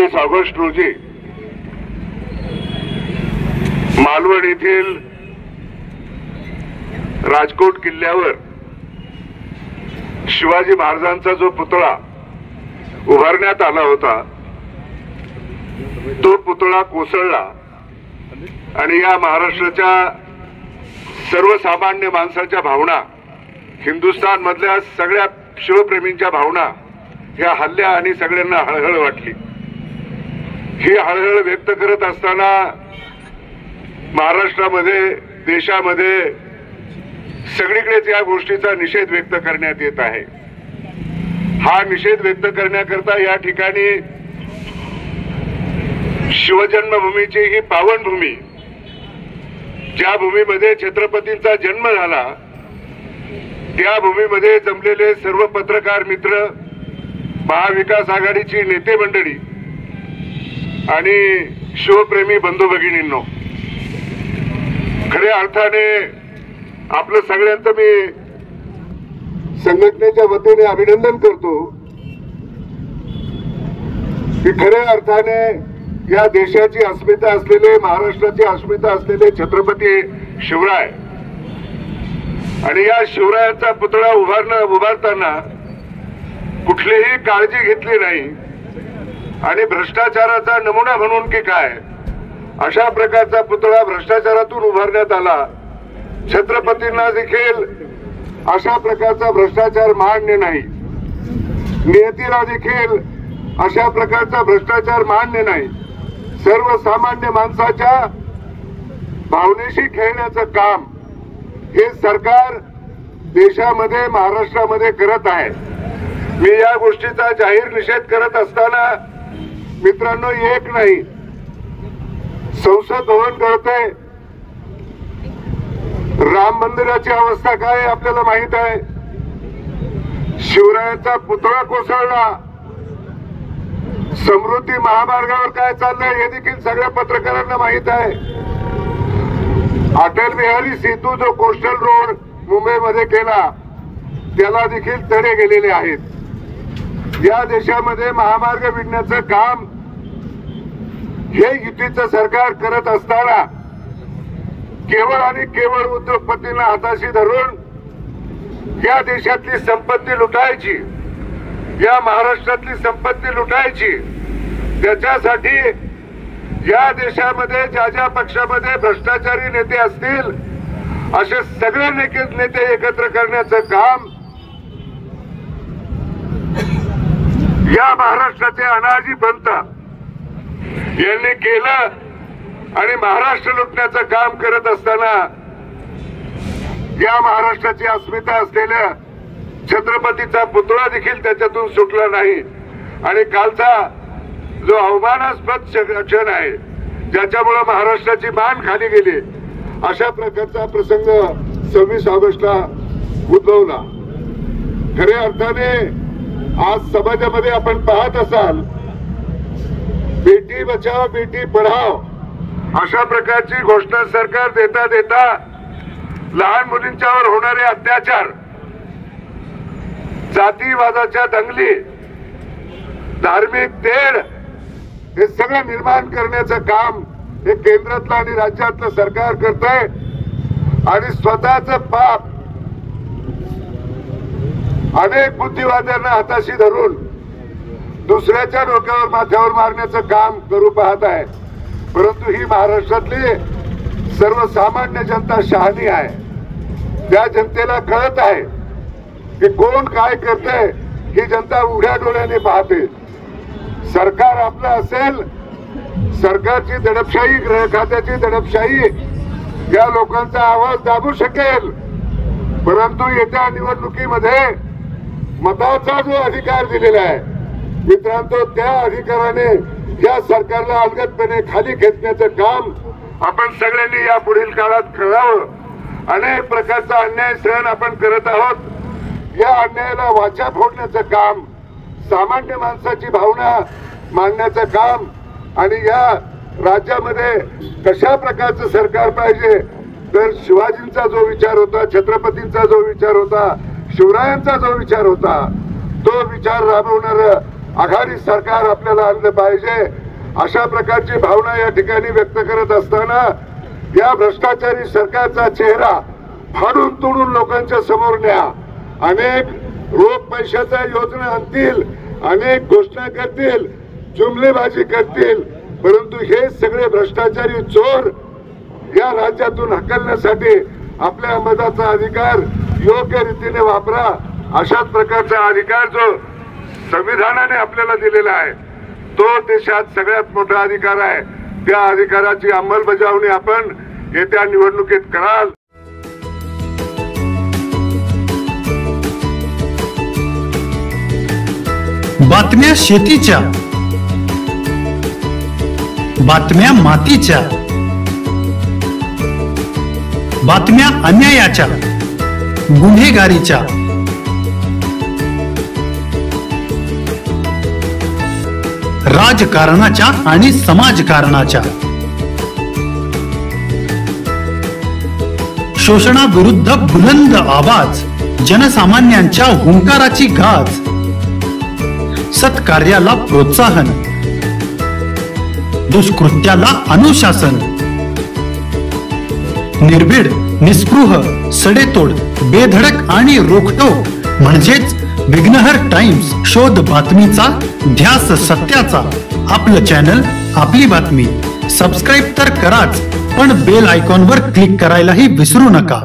26 August रोजी मालवण येथील राजकोट किल्ल्यावर शिवाजी महाराजांचा जो पुतळा उभारण्यात आला होता तो पुतळा कोसळला आणि या महाराष्ट्राच्या सर्वसामान्य माणसाच्या भावना, हिंदुस्थान मधल्या सगळ्या शिवप्रेमींच्या भावना ह्या हल्ल्या आणि सगळ्यांना हळहळ वाटली। ही हळहळ व्यक्त करत असताना महाराष्ट्रामध्ये, देशामध्ये सगळीकडेच या गोष्टीचा निषेध व्यक्त करण्यात येत आहे। हा निषेध व्यक्त करण्याकरता या ठिकाणी शिवजन्मभूमीची ही पावनभूमी, ज्या भूमीमध्ये छत्रपतींचा जन्म झाला, त्या भूमीमध्ये जमलेले सर्व पत्रकार मित्र, महाविकास आघाडीची नेते मंडळी आणि शिवप्रेमी बंधू भगिनींनो, खऱ्या अर्थाने आपलं सगळ्यांचं मी संघटनेच्या वतीने अभिनंदन करतो की खऱ्या अर्थाने या देशाची अस्मिता असलेले, महाराष्ट्राची अस्मिता असलेले छत्रपती शिवराय आणि या शिवरायांचा पुतळा उभारताना कुठलीही काळजी घेतली नाही आणि भ्रष्टाचाराचा नमुना म्हणून की काय अशा प्रकारचा पुतळा भ्रष्टाचारातून उभारण्यात आला। छत्रपतींना देखील अशा प्रकारचा भ्रष्टाचार मान्य नाही, नियतीला देखील अशा प्रकारचा भ्रष्टाचार मान्य नाही। सर्वसामान्य माणसाच्या भावनेशी खेळण्याचं काम हे सरकार देशामध्ये, महाराष्ट्रामध्ये करत आहे। मी या गोष्टीचा जाहीर निषेध करत असताना मित्रांनो, एक नाही, संसद भवन कळतंय, राम मंदिराची अवस्था काय आपल्याला माहित आहे, शिवरायांचा पुतळा कोसळला, समृद्धी महामार्गावर काय चाललंय हे देखील सगळ्या पत्रकारांना माहित आहे। अटल बिहारी सेतू जो कोस्टल रोड मुंबईमध्ये केला त्याला देखील तडे गेलेले आहेत। या देशामध्ये महामार्ग विणण्याचं काम हे युतीचं सरकार करत असताना केवळ आणि केवळ उद्योगपतींना हाताशी धरून या देशातली संपत्ती लुटायची, या महाराष्ट्रातली संपत्ती लुटायची, त्याच्यासाठी या देशामध्ये ज्या पक्षामध्ये भ्रष्टाचारी नेते असतील असे सगळे नेते एकत्र करण्याचं काम या महाराष्ट्राचे अनाजी पंत यांनी केलं आणि महाराष्ट्र लुटण्याचं काम करत असताना या महाराष्ट्राची अस्मिता असलेल्या छत्रपतीचा पुतळा देखील त्याच्यातून सुटला नाही। आणि कालचा जो अवमानास्पद क्षण आहे ज्याच्यामुळे महाराष्ट्राची मान खाली गेली, अशा प्रकारचा प्रसंग 26 ऑगस्टला उद्भवला। खऱ्या अर्थाने आज समाजामध्ये आपण पाहत असाल, बेटी बचाओ बेटी पढाओ अशा प्रकारची घोषणा सरकार देता देता लहान मुलींच्यावर होणारे अत्याचार, जातीवादाच्या दंगली, धार्मिक तेढ हे सगळं निर्माण करण्याचं काम हे केंद्रातलं आणि राज्यातलं सरकार करतंय आणि स्वतःच पाप अनेक बुद्धिवाद्यांना हाताशी धरून दुसऱ्याच्या डोक्यावर, माथ्यावर मारण्याचं काम करू पाहत आहे। परंतु ही महाराष्ट्रातली सर्वसामान्य जनता शहाणी आहे। त्या जनतेला कळत आहे की कोण काय करते, ही जनता उघड्या डोळ्याने पाहते। सरकार आपलं असेल, सरकारची दडपशाही, गृह खात्याची दडपशाही या लोकांचा आवाज दाबू शकेल, परंतु येत्या निवडणुकीमध्ये मताचा जो अधिकार दिलेला आहे मित्रांनो, त्या अधिकाराने या सरकारला अलगदपणे खाली खेचण्याचं काम आपण सगळ्यांनी या पुढील काळात करावं। अनेक प्रकारचा अन्याय सहन आपण करत आहोत। या अन्यायाला वाचा फोडण्याचं काम, सामान्य माणसाची भावना मांडण्याचं काम आणि या राज्यामध्ये कशा प्रकारचं सरकार पाहिजे, तर शिवाजींचा जो विचार होता, छत्रपतींचा जो विचार होता, शिवरायांचा जो विचार होता, तो विचार राबवणारं आघाडी सरकार आपल्याला आणलं पाहिजे, अशा प्रकारची भावना या ठिकाणी व्यक्त करत असताना या भ्रष्टाचारी सरकारचा चेहरा फाडून तोडून लोकांच्या समोर न्या. अनेक रोख पैशाच्या योजना आणतील, अनेक घोषणा करतील, जुमलेबाजी करतील, परंतु हे सगळे भ्रष्टाचारी चोर या राज्यातून हकलण्यासाठी आपल्या मताचा अधिकार योग्य रीतीने वापरा. अशाच प्रकारचा अधिकार जो संविधानाने आपल्याला दिलेला आहे तो देशात सगळ्यात मोठा अधिकार आहे. त्या अधिकाराची अंमलबजावणी आपण येत्या निवडणुकीत कराल. बातम्या शेतीच्या, बातम्या मातीच्या, बातम्या अन्यायाच्या, गुन्हेगारीच्या, राजकारणाच्या आणि समाजकारणाच्या, शोषणाविरुद्ध बुलंद आवाज, जनसामान्यांच्या हुंकाराची गाज, सत्कार्याला प्रोत्साहन, दुष्कृत्याला अनुशासन, निर्भीड, निस्पृह, सडेतोड, बेधडक आणि रोखठोक म्हणजेच विघ्नहर टाइम्स. शोध बातमीचा, ध्यास सत्याचा. आपलं चॅनल, आपली बातमी. सबस्क्राईब तर कराच, पण बेल आयकॉनवर क्लिक करायलाही विसरू नका.